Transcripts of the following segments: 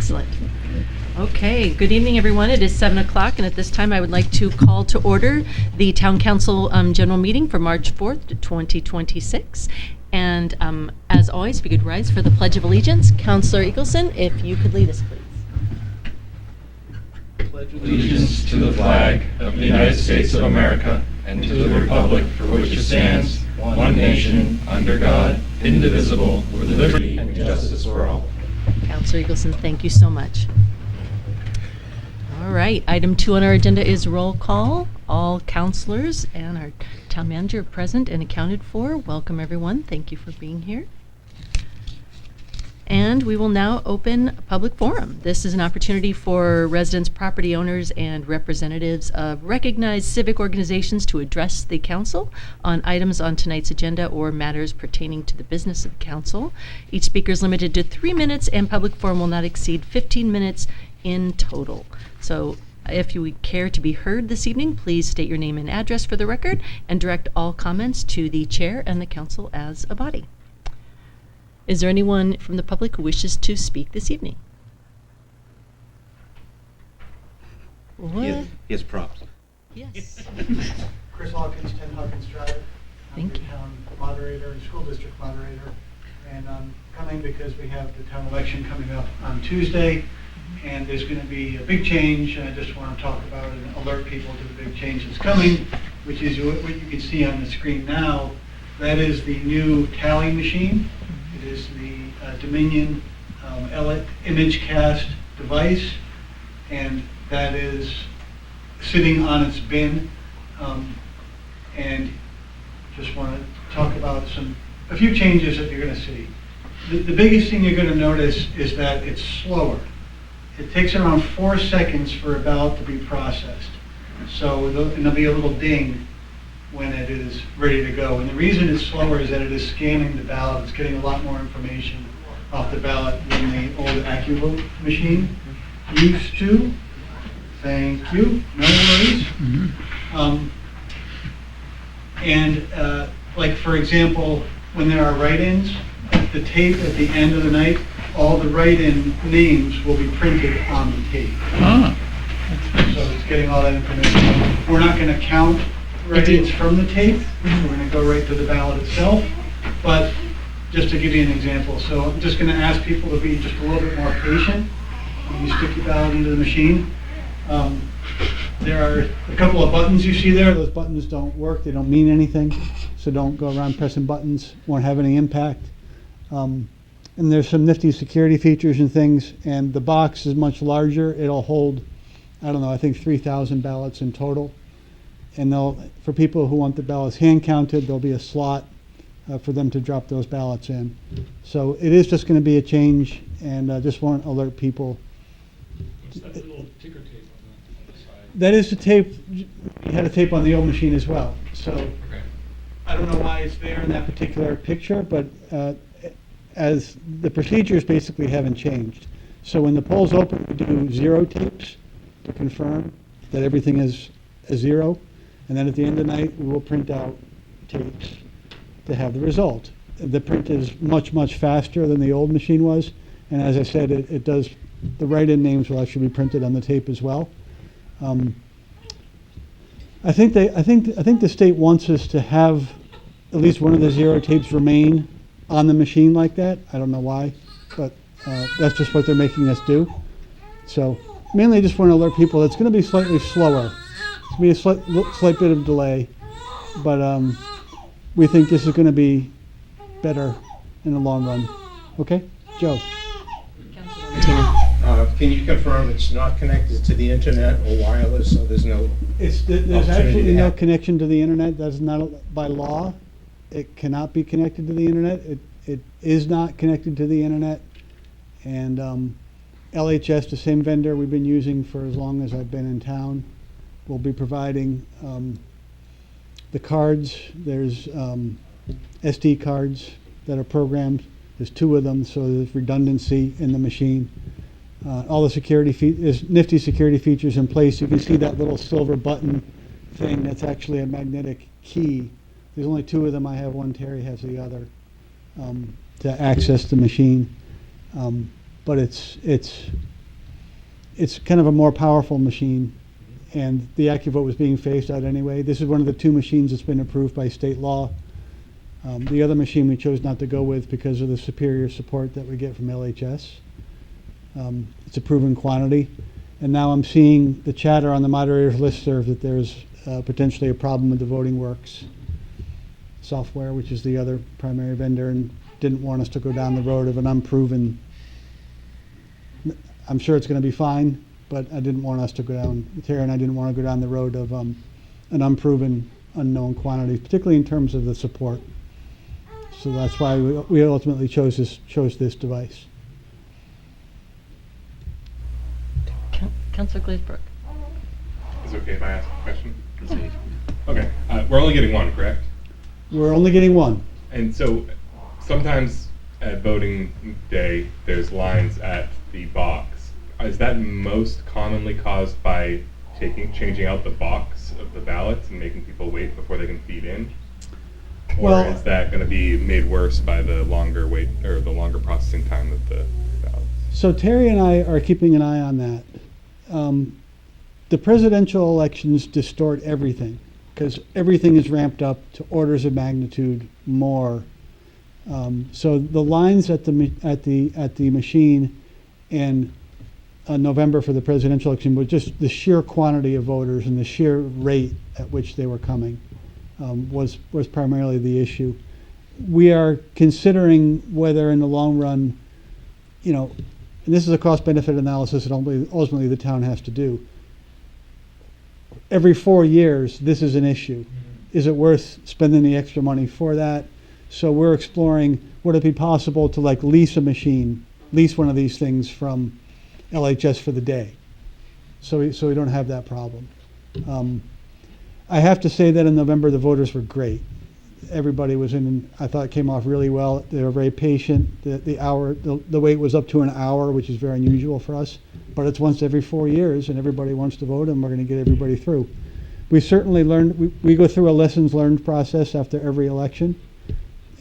Excellent. Okay, good evening, everyone. It is 7 o'clock, and at this time I would like to call to order the Town Council General Meeting for March 4th, 2026. And as always, if you could rise for the Pledge of Allegiance. Councilor Eagleson, if you could lead us, please. Pledge allegiance to the flag of the United States of America and to the republic for which it stands, one nation, under God, indivisible, with liberty and justice for all. Councilor Eagleson, thank you so much. All right, item 2 on our agenda is roll call. All councilors and our town manager are present and accounted for. Welcome, everyone. Thank you for being here. And we will now open a public forum. This is an opportunity for residents, property owners, and representatives of recognized civic organizations to address the council on items on tonight's agenda or matters pertaining to the business of the council. Each speaker is limited to 3 minutes, and public forum will not exceed 15 minutes in total. So if you would care to be heard this evening, please state your name and address for the record and direct all comments to the chair and the council as a body. Is there anyone from the public who wishes to speak this evening? What? He has props. Yes. Chris Hawkins, 10 Hawkins Drive. Thank you. Town moderator and school district moderator. And I'm coming because we have the town election coming up on Tuesday, and there's going to be a big change, and I just want to talk about it and alert people to the big change that's coming, which is what you can see on the screen now. That is the new tally machine. It is the Dominion image cast device, and that is sitting on its bin. And just want to talk about a few changes that you're going to see. The biggest thing you're going to notice is that it's slower. It takes around 4 seconds for a ballot to be processed. So there'll be a little ding when it is ready to go. And the reason it's slower is that it is scanning the ballot. It's getting a lot more information off the ballot than the old AccuVote machine used to. Thank you. No worries. Like, for example, when there are write-ins, the tape at the end of the night, all the write-in names will be printed on the tape. So it's getting all that information. We're not going to count write-ins from the tape. We're going to go right to the ballot itself. But just to give you an example, so I'm just going to ask people to be just a little bit more patient when you stick your ballot into the machine. There are a couple of buttons you see there. Those buttons don't work. They don't mean anything. So don't go around pressing buttons. Won't have any impact. And there's some nifty security features and things. And the box is much larger. It'll hold, I don't know, I think 3,000 ballots in total. And for people who want the ballots hand counted, there'll be a slot for them to drop those ballots in. So it is just going to be a change, and I just want to alert people. What's that little ticker tape on the side? That is the tape. You had a tape on the old machine as well. So Okay. I don't know why it's there in that particular picture, but as the procedures basically haven't changed. So when the polls open, we do 0 tapes to confirm that everything is a 0. And then at the end of the night, we will print out tapes to have the result. The print is much, much faster than the old machine was. And as I said, it does, the write-in names will actually be printed on the tape as well. I think the state wants us to have at least one of the 0 tapes remain on the machine like that. I don't know why, but that's just what they're making us do. So mainly I just want to alert people it's going to be slightly slower. It's going to be a slight bit of delay, but we think this is going to be better in the long run. Okay? Joe? Can you confirm it's not connected to the internet or wireless, so there's no There's actually no connection to the internet. That's not by law. It cannot be connected to the internet. It is not connected to the internet. And LHS, the same vendor we've been using for as long as I've been in town, will be providing the cards. There's SD cards that are programmed. There's 2 of them, so there's redundancy in the machine. All the security there's nifty security features in place. You can see that little silver button thing that's actually a magnetic key. There's only 2 of them. I have one, Terry has the other, to access the machine. But it's it's kind of a more powerful machine, and the AccuVote was being phased out anyway. This is one of the 2 machines that's been approved by state law. The other machine we chose not to go with because of the superior support that we get from LHS. It's a proven quantity. And now I'm seeing the chatter on the moderator's listserv that there's potentially a problem with the Voting Works software, which is the other primary vendor, and didn't want us to go down the road of an unproven. I'm sure it's going to be fine, but I didn't want us to go down, Terry and I didn't want to go down the road of an unproven, unknown quantity, particularly in terms of the support. So that's why we ultimately chose this device. Councilor Glazebrook. Is it okay if I ask a question? Okay, we're only getting one, correct? We're only getting one. And so sometimes at voting day, there's lines at the box. Is that most commonly caused by changing out the box of the ballots and making people wait before they can feed in? Or Well, is that going to be made worse by the longer wait or the longer processing time of the ballots? So Terry and I are keeping an eye on that. The presidential elections distort everything because everything is ramped up to orders of magnitude more. So the lines at the machine in November for the presidential election was just the sheer quantity of voters and the sheer rate at which they were coming was primarily the issue. We are considering whether in the long run, and this is a cost-benefit analysis that ultimately the town has to do. Every 4 years, this is an issue. Is it worth spending the extra money for that? So we're exploring, would it be possible to lease a machine, lease one of these things from LHS for the day? So we don't have that problem. I have to say that in November, the voters were great. Everybody was I thought it came off really well. They were very patient. The wait was up to an hour, which is very unusual for us, but it's once every 4 years and everybody wants to vote and we're going to get everybody through. We certainly learned, we go through a lessons learned process after every election,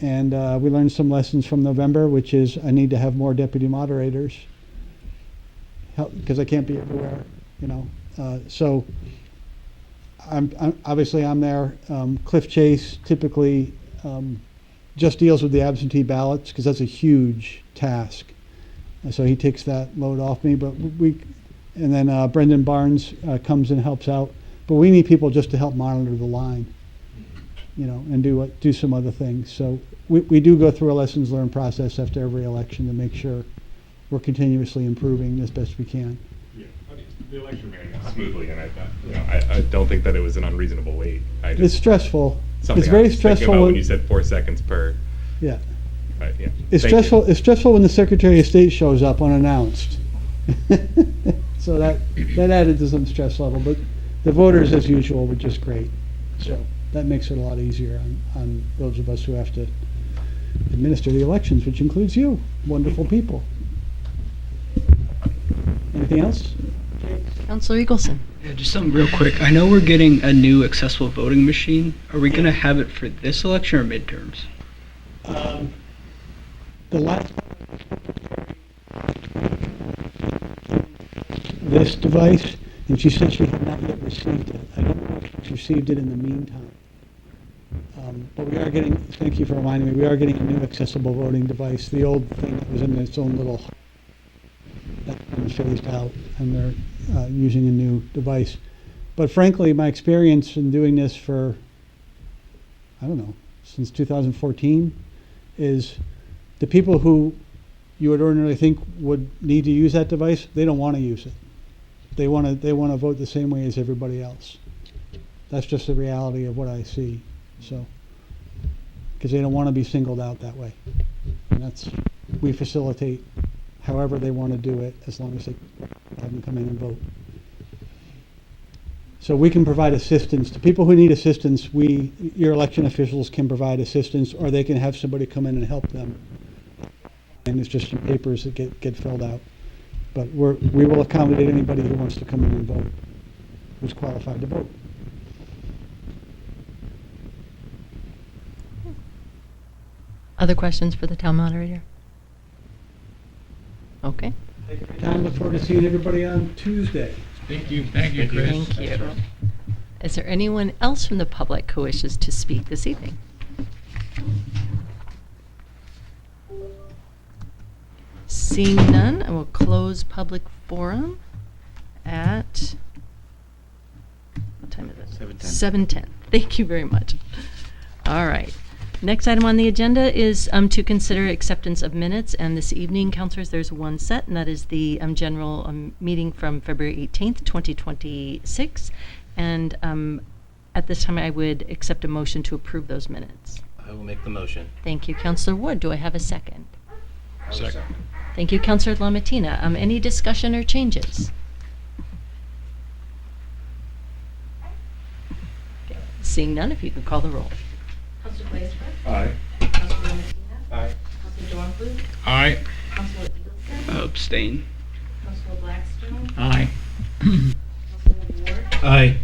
and we learned some lessons from November, which is I need to have more deputy moderators because I can't be everywhere, so I'm obviously I'm there. Cliff Chase typically just deals with the absentee ballots because that's a huge task. And so he takes that load off me. But and then Brendan Barnes comes and helps out. But we need people just to help monitor the line, and do some other things. So we do go through a lessons learned process after every election to make sure we're continuously improving as best we can. Yeah, the election ran smoothly, and I don't think that it was an unreasonable wait. It's stressful. Something It's very I was thinking stressful about when you said 4 seconds per. Yeah. Yeah. It's Thank you. stressful. It's stressful when the Secretary of State shows up unannounced. So that added to some stress level. But the voters, as usual, were just great. So that makes it a lot easier on those of us who have to administer the elections, which includes you, wonderful people. Anything else? Councilor Eagleson. Yeah, just something real quick. I know we're getting a new accessible voting machine. Are we going to have it for this election or midterms? The last this device, and she said she had not yet received it. I don't know if she's received it in the meantime. But we are getting, thank you for reminding me, we are getting a new accessible voting device. The old thing that was in its own little, that was phased out, and they're using a new device. But frankly, my experience in doing this for, I don't know, since 2014, is the people who you would ordinarily think would need to use that device, they don't want to use it. They want to vote the same way as everybody else. That's just the reality of what I see. So, because they don't want to be singled out that way. And we facilitate however they want to do it, as long as they have them come in and vote. So we can provide assistance to people who need assistance. Your election officials can provide assistance, or they can have somebody come in and help them. And it's just some papers that get filled out. But we will accommodate anybody who wants to come in and vote, who's qualified to vote. Other questions for the town moderator? Okay. Thank you for your time. Look forward to seeing everybody on Tuesday. Thank you, Chris. Thank you. Is there anyone else from the public who wishes to speak this evening? Seeing none, I will close public forum at, what time is it? 7:10. 7:10. Thank you very much. All right. Next item on the agenda is to consider acceptance of minutes. And this evening, councilors, there's one set, and that is the general meeting from February 18th, 2026. And at this time, I would accept a motion to approve those minutes. I will make the motion. Thank you, Councilor Wood. Do I have a second? Second. Thank you, Councilor Lamatina. Any discussion or changes? Okay. Seeing none, if you could call the roll. Councilor Blaisberg. Aye. Councilor Lamatina. Aye. Councilor Dornbluth. Aye. Councilor Eagleson. Abstain. Councilor Blackstone. Aye. Councilor Ward. Aye.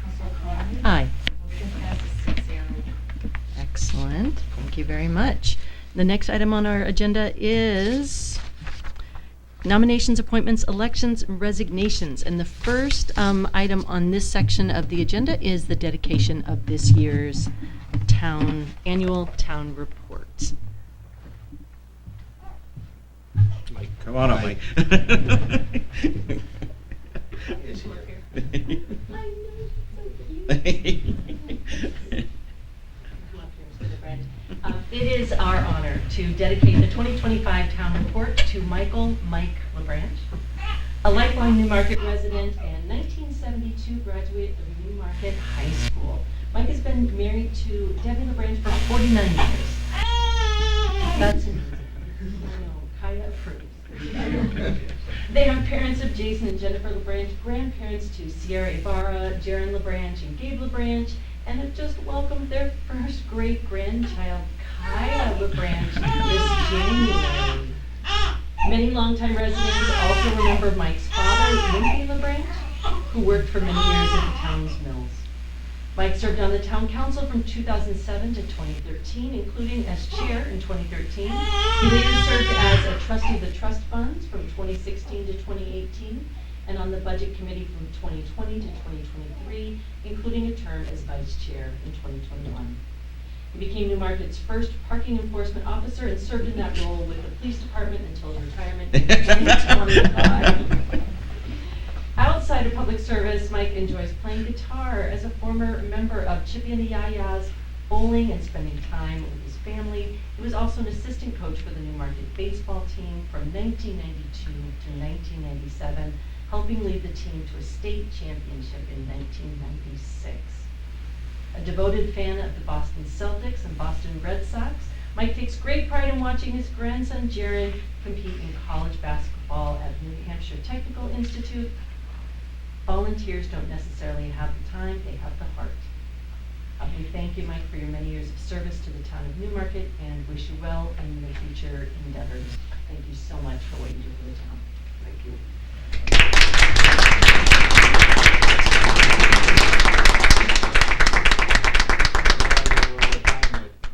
Councilor Conley. Aye. Motion passes 6-0. Excellent. Thank you very much. The next item on our agenda is nominations, appointments, elections, and resignations. And the first item on this section of the agenda is the dedication of this year's annual town report. Mike, come on up, Mike. It is our honor to dedicate the 2025 town report to Mike LeBranch, a lifelong Newmarket resident and 1972 graduate of Newmarket High School. Mike has been married to Debbie LeBranch for 49 years. That's amazing. I know, Kaya approves. They have parents of Jason and Jennifer LeBranch, grandparents to Sierra Ibarra, Jaron LeBranch, and Gabe LeBranch, and have just welcomed their first great-grandchild, Kaya LeBranch, this January. Many longtime residents also remember Mike's father, Wimpy LeBranch, who worked for many years at the town's mills. Mike served on the town council from 2007 to 2013, including as chair in 2013. He later served as a trustee of the trust funds from 2016 to 2018, and on the budget committee from 2020 to 2023, including a term as vice chair in 2021. He became Newmarket's first parking enforcement officer and served in that role with the police department until his retirement in 2025. Outside of public service, Mike enjoys playing guitar as a former member of Chippy and the Yayas, bowling, and spending time with his family. He was also an assistant coach for the Newmarket baseball team from 1992 to 1997, helping lead the team to a state championship in 1996. A devoted fan of the Boston Celtics and Boston Red Sox, Mike takes great pride in watching his grandson Jaron compete in college basketball at New Hampshire Technical Institute. Volunteers don't necessarily have the time, they have the heart. We thank you, Mike, for your many years of service to the town of Newmarket and wish you well in your future endeavors. Thank you so much for what you do for the town. Thank you.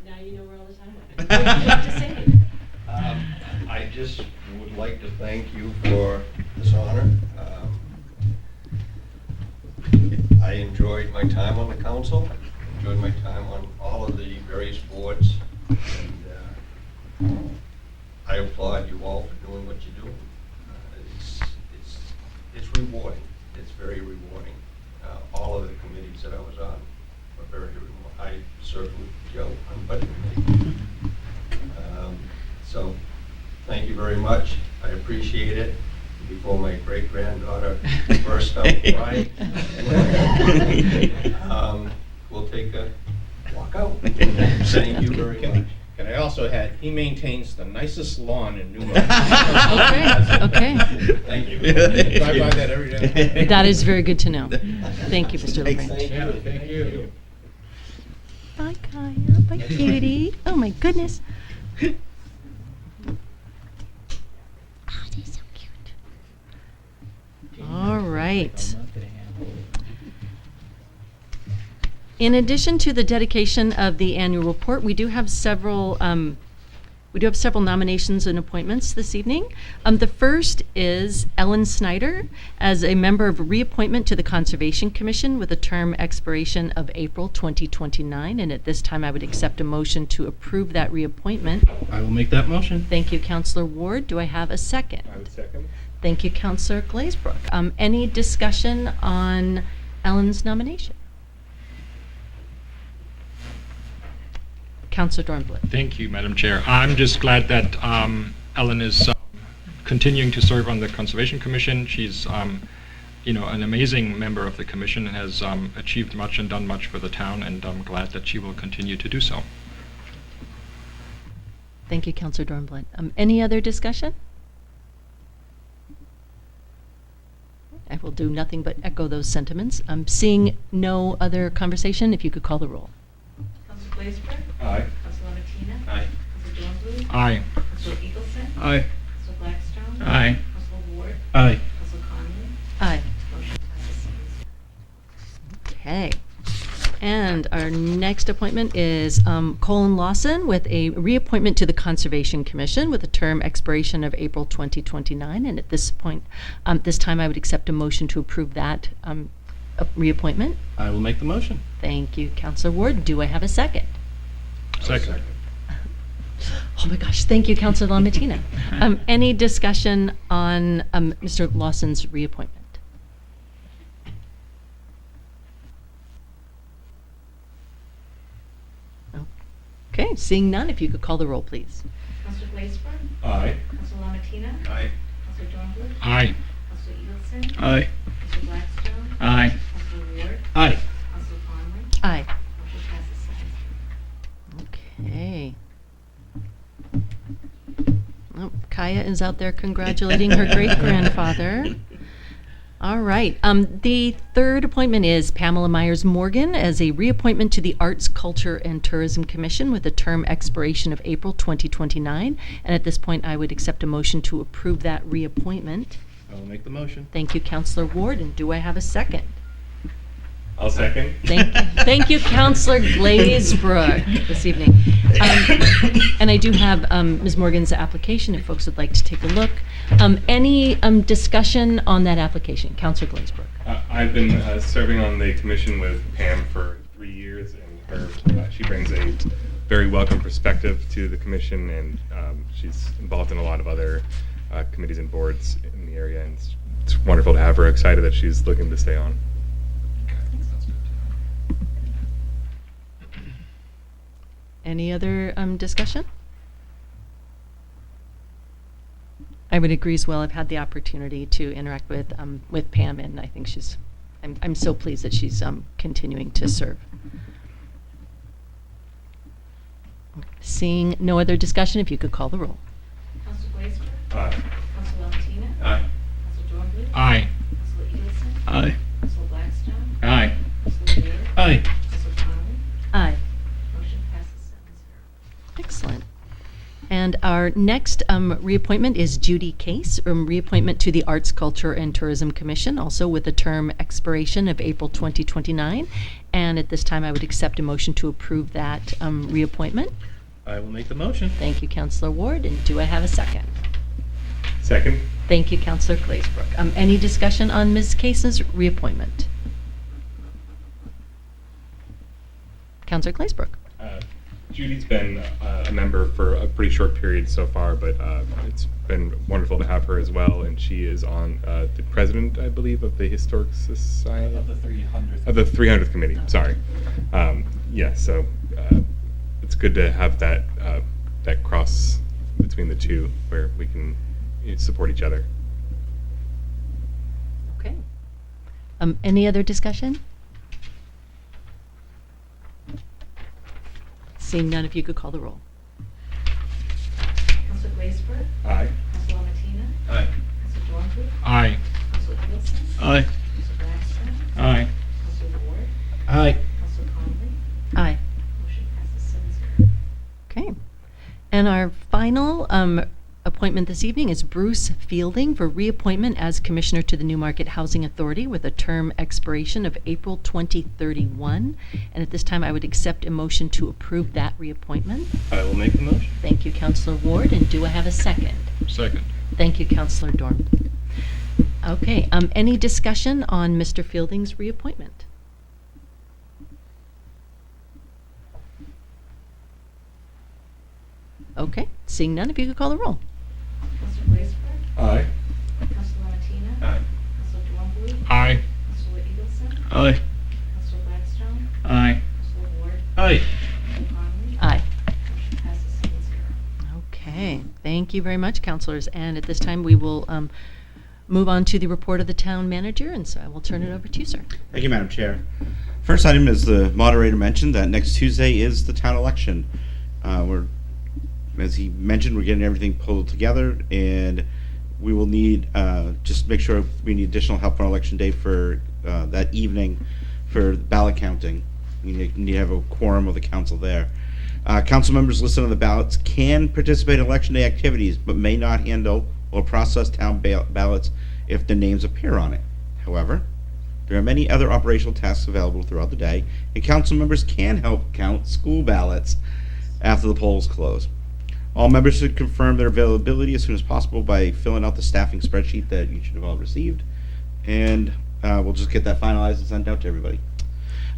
Now you know where all the time is. What would you like to say? I just would like to thank you for this honor. I enjoyed my time on the council, enjoyed my time on all of the various boards, and I applaud you all for doing what you do. It's rewarding. It's very rewarding. All of the committees that I was on were very rewarding. I served with Joe on the budget committee. So thank you very much. I appreciate it. Before my great-granddaughter burst out crying, we'll take a walk out. Thank you very much. Can I also add, he maintains the nicest lawn in Newmarket. Okay. Thank you. Drive by that every day. That is very good to know. Thank you, Mr. LeBranch. Thank you. Thank you. Bye, Kaya. Bye, cutie. Oh, my goodness. Oh, they're so cute. All right. In addition to the dedication of the annual report, we do have several We do have several nominations and appointments this evening. The first is Ellen Snyder as a member of reappointment to the Conservation Commission with a term expiration of April 2029. And at this time, I would accept a motion to approve that reappointment. I will make that motion. Thank you, Councilor Ward. Do I have a second? I would second. Thank you, Councilor Glazebrook. Any discussion on Ellen's nomination? Councilor Dornbluth. Thank you, Madam Chair. I'm just glad that Ellen is continuing to serve on the Conservation Commission. She's, an amazing member of the commission and has achieved much and done much for the town, and I'm glad that she will continue to do so. Thank you, Councilor Dornbluth. Any other discussion? I will do nothing but echo those sentiments. Seeing no other conversation, if you could call the roll. Council Glazebrook. Aye. Council Martina. Aye. Council Dornbluth. Aye. Council Eagleson. Aye. Council Blackstone. Aye. Council Ward. Aye. Council Conley. Aye. Motion passes 7-0. Okay. And our next appointment is Colin Lawson with a reappointment to the Conservation Commission with a term expiration of April 2029. And at this point, this time I would accept a motion to approve that reappointment. I will make the motion. Thank you, Councilor Ward. Do I have a second? Second. Oh my gosh, thank you, Councilor Lamatina. Any discussion on Mr. Lawson's reappointment? Okay, seeing none, if you could call the roll, please. Council Glazebrook. Aye. Council Martina. Aye. Council Dornbluth. Aye. Council Eagleson. Aye. Council Blackstone. Aye. Council Ward. Aye. Council Conley. Aye. Motion passes 7-0. Okay. Oh, Kaya is out there congratulating her great-grandfather. All right. The third appointment is Pamela Myers Morgan as a reappointment to the Arts, Culture, and Tourism Commission with a term expiration of April 2029. And at this point, I would accept a motion to approve that reappointment. I will make the motion. Thank you, Councilor Ward. And do I have a second? I'll second. Thank you, Councilor Glazebrook, this evening. And I do have Ms. Morgan's application, if folks would like to take a look. Any discussion on that application? Councilor Glazebrook. I've been serving on the commission with Pam for 3 years, and she brings a very welcome perspective to the commission, and she's involved in a lot of other committees and boards in the area, and it's wonderful to have her. Excited that she's looking to stay on. Any other discussion? I would agree as well. I've had the opportunity to interact with Pam, and I think I'm so pleased that she's continuing to serve. Seeing no other discussion, if you could call the roll. Council Glazebrook. Aye. Council Martina. Aye. Council Dornbluth. Aye. Council Eagleson. Aye. Council Blackstone. Aye. Council Ward. Aye. Council Conley. Aye. Motion passes 7-0. Excellent. And our next reappointment is Judy Case, reappointment to the Arts, Culture, and Tourism Commission, also with a term expiration of April 2029. And at this time, I would accept a motion to approve that reappointment. I will make the motion. Thank you, Councilor Ward. And do I have a second? Second. Thank you, Councilor Glazebrook. Any discussion on Ms. Case's reappointment? Councilor Glazebrook. Judy's been a member for a pretty short period so far, but it's been wonderful to have her as well. And she is on the president, I believe, of the Historic Society. Of the 300th. Of the 300th committee, sorry. So it's good to have that that cross between the two where we can support each other. Okay. Any other discussion? Seeing none, if you could call the roll. Council Glazebrook. Aye. Council Martina. Aye. Council Dornbluth. Aye. Council Eagleson. Aye. Council Blackstone. Aye. Council Ward. Aye. Council Conley. Aye. Motion passes 7-0. Okay. And our final appointment appointment this evening is Bruce Fielding for reappointment as Commissioner to the Newmarket Housing Authority with a term expiration of April 2031. And at this time, I would accept a motion to approve that reappointment. I will make the motion. Thank you, Councilor Ward, and do I have a second? Second. Thank you, Councilor Dorn. Okay, any discussion on Mr. Fielding's reappointment? Okay, seeing none, if you could call the roll. Counselor Blaisberg. Aye. Counselor Martina. Aye. Counselor Dornbush. Aye. Counselor Eagleson. Aye. Counselor Gladstone. Aye. Counselor Ward. Aye. Counselor Conley. Aye. Motion passes 7-0. Okay, thank you very much, councilors. And at this time, we will move on to the report of the town manager, and so I will turn it over to you, sir. Thank you, Madam Chair. First item, as the moderator mentioned, that next Tuesday is the town election. As he mentioned, we're getting everything pulled together, and we will need, just make sure we need additional help on election day for that evening for ballot counting. We need to have a quorum of the council there. Council members listed on the ballots can participate in election day activities, but may not handle or process town ballots if their names appear on it. However, there are many other operational tasks available throughout the day, and council members can help count school ballots after the polls close. All members should confirm their availability as soon as possible by filling out the staffing spreadsheet that you should have all received, and we'll just get that finalized and sent out to everybody.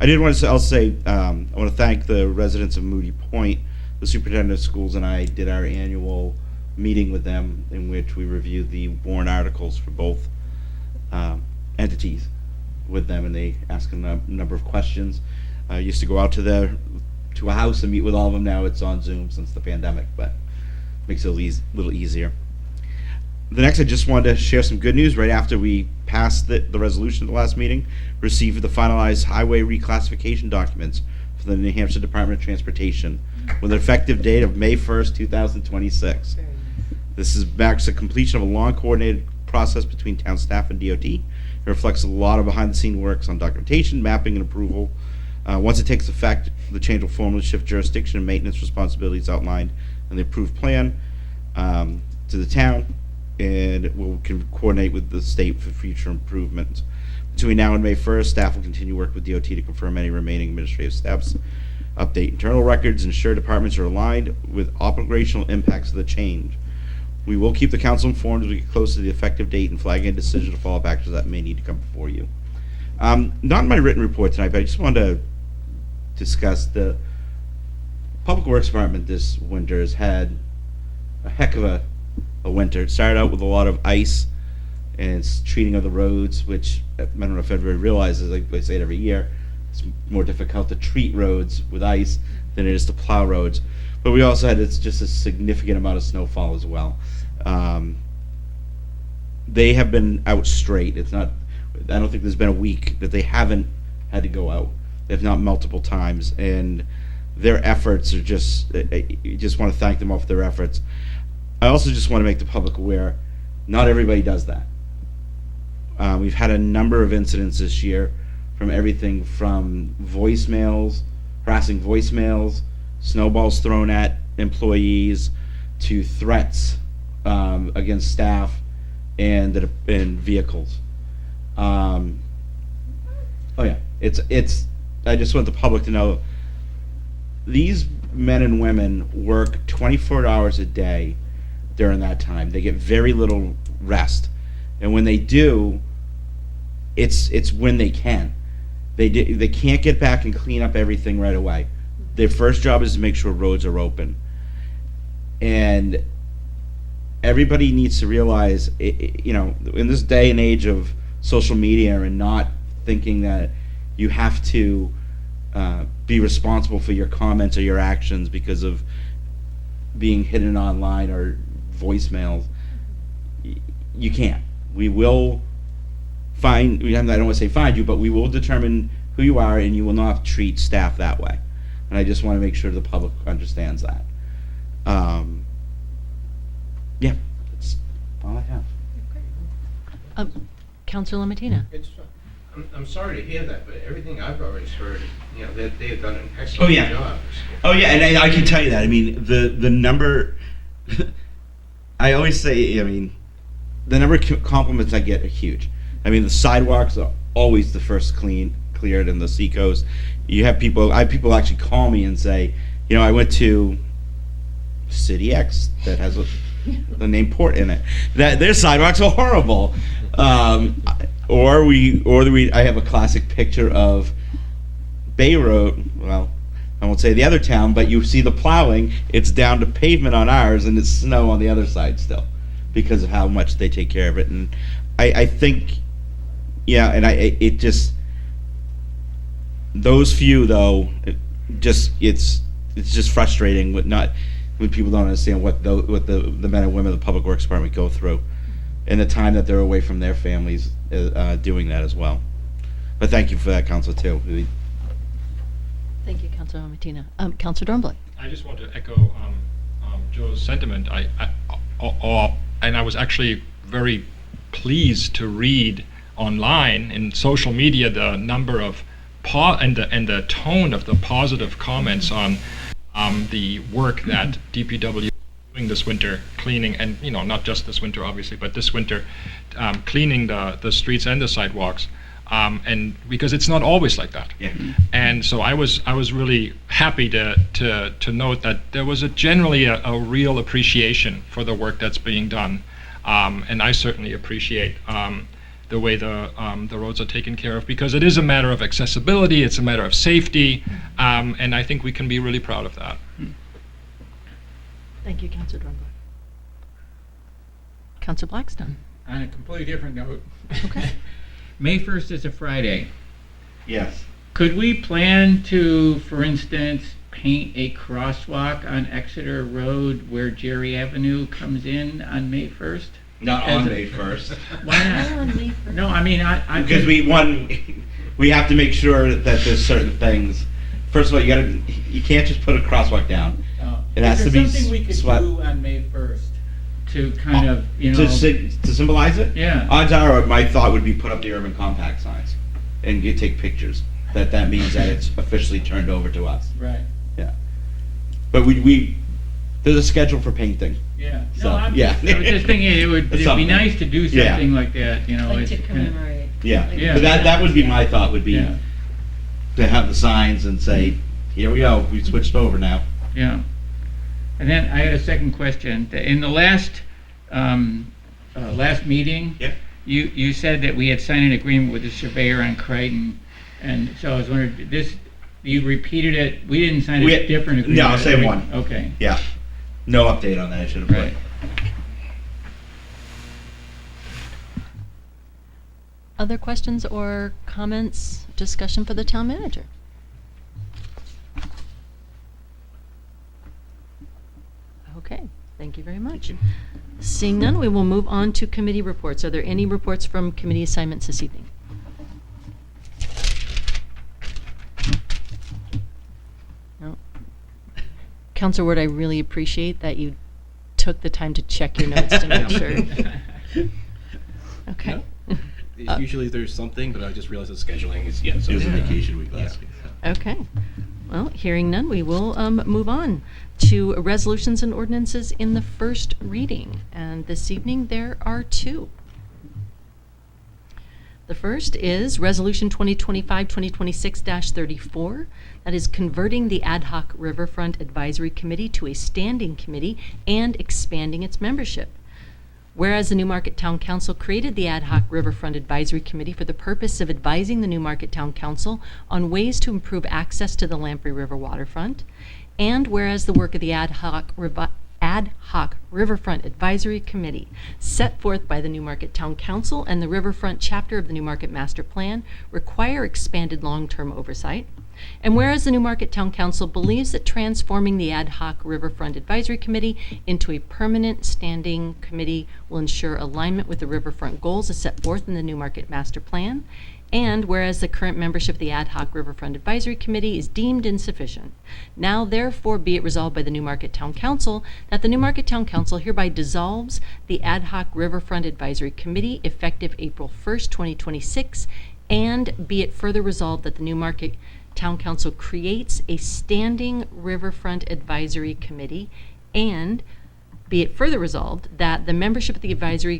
I did want to also say, I want to thank the residents of Moody Point. The superintendent of schools and I did our annual meeting with them in which we reviewed the warrant articles for both entities with them, and they asked a number of questions. I used to go out to a house and meet with all of them. Now it's on Zoom since the pandemic, but makes it a little easier. The next, I just wanted to share some good news. Right after we passed the resolution at the last meeting, received the finalized highway reclassification documents for the New Hampshire Department of Transportation with an effective date of May 1st, 2026. This marks the completion of a long coordinated process between town staff and DOT. It reflects a lot of behind-the-scene works on documentation, mapping, and approval. Once it takes effect, the change will formally shift jurisdiction and maintenance responsibilities outlined in the approved plan to the town, and it will coordinate with the state for future improvements. Between now and May 1st, staff will continue work with DOT to confirm any remaining administrative steps, update internal records, ensure departments are aligned with operational impacts of the change. We will keep the council informed as we get close to the effective date and flag any decision to follow up actions that may need to come before you. Not in my written report tonight, but I just wanted to discuss the Public Works Department this winter has had a heck of a winter. It started out with a lot of ice and its treating of the roads, which I don't know if everybody realizes, like I say it every year, it's more difficult to treat roads with ice than it is to plow roads. But we also had just a significant amount of snowfall as well. They have been out straight. I don't think there's been a week that they haven't had to go out, if not multiple times. And their efforts are you just want to thank them all for their efforts. I also just want to make the public aware, not everybody does that. We've had a number of incidents this year, from everything from voicemails, harassing voicemails, snowballs thrown at employees, to threats against staff and vehicles. Oh yeah, I just want the public to know these men and women work 24 hours a day during that time. They get very little rest, and when they do, it's when they can. They can't get back and clean up everything right away. Their first job is to make sure roads are open, and everybody needs to realize, in this day and age of social media and not thinking that you have to be responsible for your comments or your actions because of being hidden online or voicemails. You can't. We will I don't want to say find you, but we will determine who you are, and you will not treat staff that way. And I just want to make sure the public understands that. Yeah, that's all I have. Councilor Matina. I'm sorry to hear that, but everything I've always heard, they have done an excellent job. Oh yeah, and I can tell you that. I mean, the number, I always say, I mean, the number of compliments I get are huge. I mean, the sidewalks are always the first cleared in the seacoast. I have people actually call me and say, you know, I went to City X that has the name Port in it. That their sidewalks are horrible. I have a classic picture of Bay Road. Well, I won't say the other town, but you see the plowing. It's down to pavement on ours, and it's snow on the other side still, because of how much they take care of it. And I think, yeah, and it just, those few though, it's just frustrating when people don't understand what the men and women of the Public Works Department go through, and the time that they're away from their families doing that as well. But thank you for that, Council, too. Thank you, Councilor Matina. Councilor Dornblatt. I just want to echo Joe's sentiment. And I was actually very pleased to read online in social media the number of and the tone of the positive comments on the work that DPW is doing this winter, cleaning, and not just this winter obviously, but this winter cleaning the streets and the sidewalks. And because it's not always like that. Yeah. And so I was really happy to note that there was generally a real appreciation for the work that's being done, and I certainly appreciate the way the roads are taken care of, because it is a matter of accessibility, it's a matter of safety, and I think we can be really proud of that. Thank you, Councilor Dornblatt. Councilor Blackstone. On a completely different note. Okay. May 1st is a Friday. Yes. Could we plan to, for instance, paint a crosswalk on Exeter Road where Jerry Avenue comes in on May 1st? Not on May 1st. Why not? No, I mean, I Because we have to make sure that there's certain things. First of all, you can't just put a crosswalk down. It has to be something we could do on May 1st to kind of, to symbolize it. Yeah. Odds are, my thought would be put up the urban compact signs, and you take pictures. That means that it's officially turned over to us. Right. Yeah. But there's a schedule for painting. Yeah. So, No, I was just thinking it'd be nice to do something like that, Like to commemorate. Yeah. Yeah. But that would be my thought. Would be Yeah. to have the signs and say, "Here we go. We switched over now." Yeah. And then I had a second question. In the last meeting, Yeah. you said that we had signed an agreement with the surveyor on Crichton, and so I was wondering, you repeated it. We didn't sign a different agreement. No, same one. Okay. Yeah. No update on that. I should have put. Right. Other questions or comments, discussion for the town manager? Okay, thank you very much. Seeing none, we will move on to committee reports. Are there any reports from committee assignments this evening? No. Councilor Ward, I really appreciate that you took the time to check your notes to make sure. Okay. Usually there's something, but I just realized the scheduling is, so It was a vacation week last week. Okay. Well, hearing none, we will move on to resolutions and ordinances in the first reading. And this evening, there are two. The first is Resolution 2025-2026-34. That is converting the ad hoc Riverfront Advisory Committee to a standing committee and expanding its membership. Whereas the Newmarket Town Council created the Ad hoc Riverfront Advisory Committee for the purpose of advising the Newmarket Town Council on ways to improve access to the Lamprey River waterfront, and whereas the work of the Ad hoc Riverfront Advisory Committee, set forth by the Newmarket Town Council and the Riverfront chapter of the Newmarket Master Plan, require expanded long-term oversight. And whereas the Newmarket Town Council believes that transforming the Ad hoc Riverfront Advisory Committee into a permanent standing committee will ensure alignment with the riverfront goals as set forth in the Newmarket Master Plan, and whereas the current membership of the Ad hoc Riverfront Advisory Committee is deemed insufficient, now therefore be it resolved by the Newmarket Town Council that the Newmarket Town Council hereby dissolves the Ad hoc Riverfront Advisory Committee effective April 1st, 2026, and be it further resolved that the Newmarket Town Council creates a standing Riverfront Advisory Committee, and Be it further resolved that the membership of the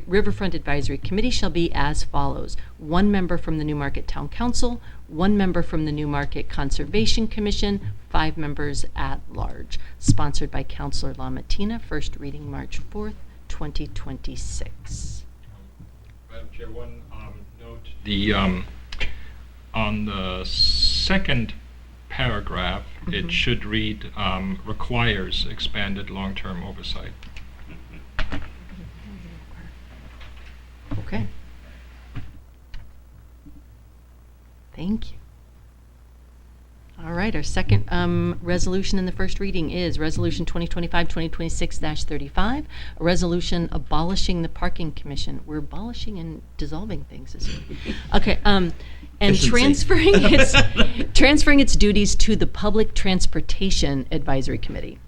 Riverfront Advisory Committee shall be as follows: 1 member from the Newmarket Town Council, 1 member from the Newmarket Conservation Commission, 5 members at large. Sponsored by Councilor LaMattina. First reading March 4th, 2026. Madam Chair, one note. On the second paragraph, it should read requires expanded long-term oversight. Okay. Thank you. All right, our second resolution in the first reading is Resolution 2025-2026-35, a resolution abolishing the Parking Commission. We're abolishing and dissolving things this week. Okay, and Efficiency. transferring its duties to the Public Transportation Advisory Committee.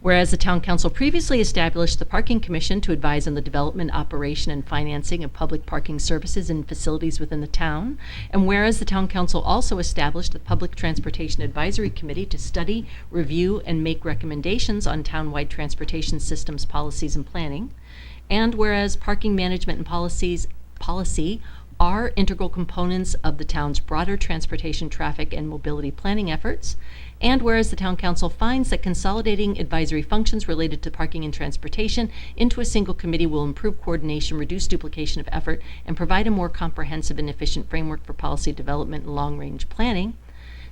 Whereas the Town Council previously established the Parking Commission to advise on the development, operation, and financing of public parking services and facilities within the town, and whereas the Town Council also established the Public Transportation Advisory Committee to study, review, and make recommendations on town-wide transportation systems, policies, and planning, and whereas parking management and policy are integral components of the town's broader transportation, traffic, and mobility planning efforts, and whereas the Town Council finds that consolidating advisory functions related to parking and transportation into a single committee will improve coordination, reduce duplication of effort, and provide a more comprehensive and efficient framework for policy development and long-range planning,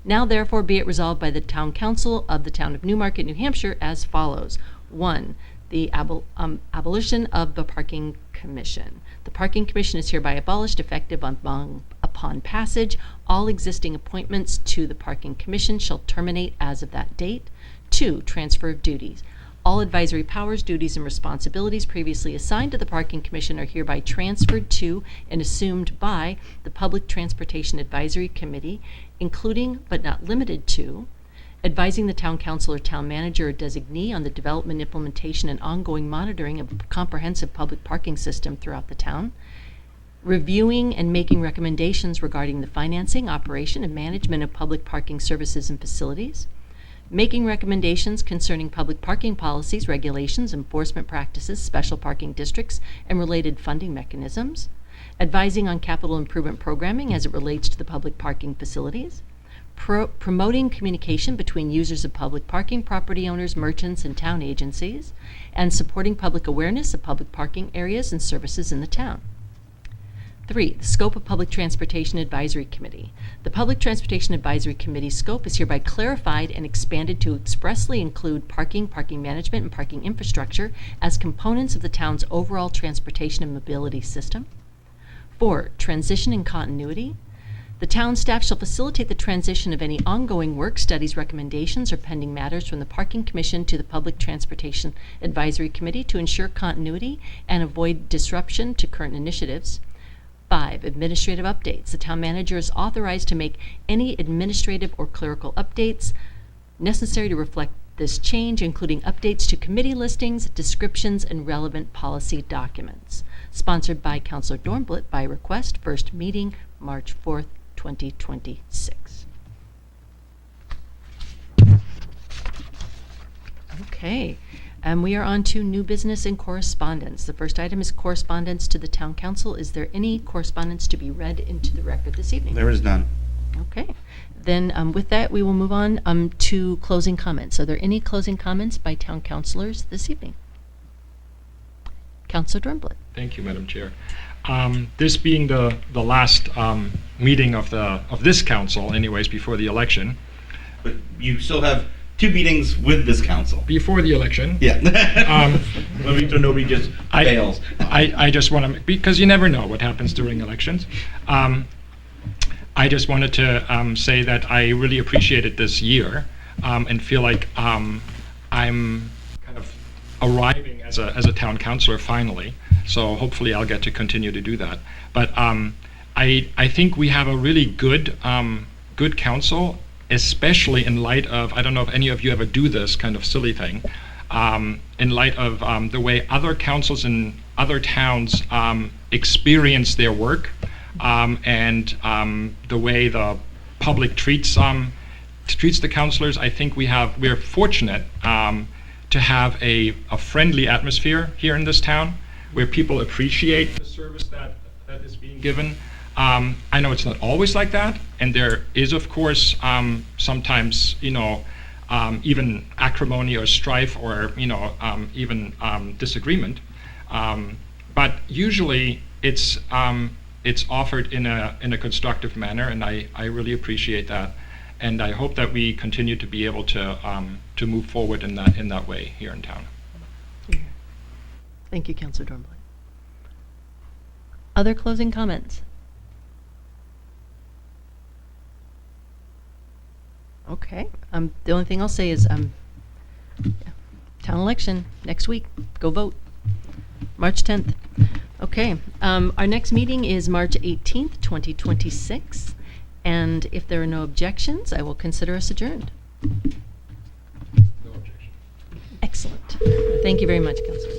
now therefore be it resolved by the Town Council of the Town of Newmarket, New Hampshire as follows. 1. The abolition of the Parking Commission. The Parking Commission is hereby abolished, effective upon passage. All existing appointments to the Parking Commission shall terminate as of that date. 2. Transfer of duties. All advisory powers, duties, and responsibilities previously assigned to the Parking Commission are hereby transferred to and assumed by the Public Transportation Advisory Committee, including but not limited to advising the Town Council or Town Manager or designee on the development, implementation, and ongoing monitoring of a comprehensive public parking system throughout the town, reviewing and making recommendations regarding the financing, operation, and management of public parking services and facilities, making recommendations concerning public parking policies, regulations, enforcement practices, special parking districts, and related funding mechanisms, advising on capital improvement programming as it relates to the public parking facilities, promoting communication between users of public parking, property owners, merchants, and town agencies, and supporting public awareness of public parking areas and services in the town. 3. The scope of Public Transportation Advisory Committee. The Public Transportation Advisory Committee's scope is hereby clarified and expanded to expressly include parking, parking management, and parking infrastructure as components of the town's overall transportation and mobility system. 4. Transition and continuity. The town staff shall facilitate the transition of any ongoing work, studies, recommendations, or pending matters from the Parking Commission to the Public Transportation Advisory Committee to ensure continuity and avoid disruption to current initiatives. 5. Administrative updates. The town manager is authorized to make any administrative or clerical updates necessary to reflect this change, including updates to committee listings, descriptions, and relevant policy documents. Sponsored by Councilor Dornblit by request. First meeting, March 4th, 2026. Okay, and we are on to new business and correspondence. The first item is correspondence to the Town Council. Is there any correspondence to be read into the record this evening? There is none. Okay, then with that, we will move on to closing comments. Are there any closing comments by town councilors this evening? Councilor Dornblit. Thank you, Madam Chair. This being the last meeting of this council, anyways, before the election. But you still have 2 meetings with this council. Before the election. Yeah. So nobody just fails. I just want to, because you never know what happens during elections. I just wanted to say that I really appreciated this year and feel like I'm kind of arriving as a town councilor finally. So hopefully I'll get to continue to do that. But I think we have a really good council, especially in light of, I don't know if any of you ever do this kind of silly thing, in light of the way other councils in other towns experience their work and the way the public treats the councilors. I think we're fortunate to have a friendly atmosphere here in this town, where people appreciate the service that is being given. I know it's not always like that, and there is, of course, sometimes, even acrimony or strife or, even disagreement. But usually it's offered in a constructive manner, and I really appreciate that. And I hope that we continue to be able to move forward in that way here in town. Thank you, Councilor Dornblatt. Other closing comments? Okay. The only thing I'll say is town election next week. Go vote. March 10th. Okay. Our next meeting is March 18th, 2026. And if there are no objections, I will consider us adjourned. No objection. Excellent. Thank you very much, Councilor.